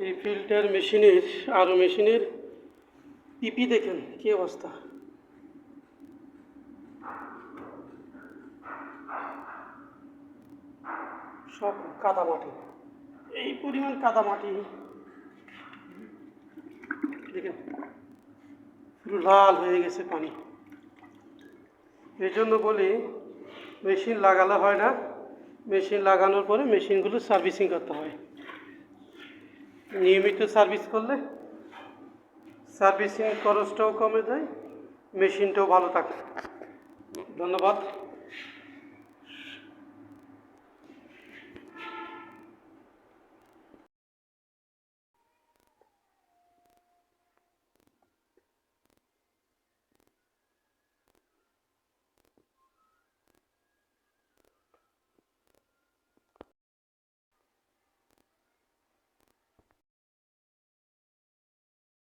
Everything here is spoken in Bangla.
এই ফিল্টার মেশিনের আরও মেশিনের পিপি দেখেন কী অবস্থা। সব কাদামাটি, এই পরিমাণ কাদামাটি দেখেন, পুরো লাল হয়ে গেছে পানি। এই জন্য বলি মেশিন লাগালে হয় না, মেশিন লাগানোর পরে মেশিনগুলো সার্ভিসিং করতে হয়। নিয়মিত সার্ভিস করলে সার্ভিসিং খরচটাও কমে যায়, মেশিনটাও ভালো থাকে। ধন্যবাদ।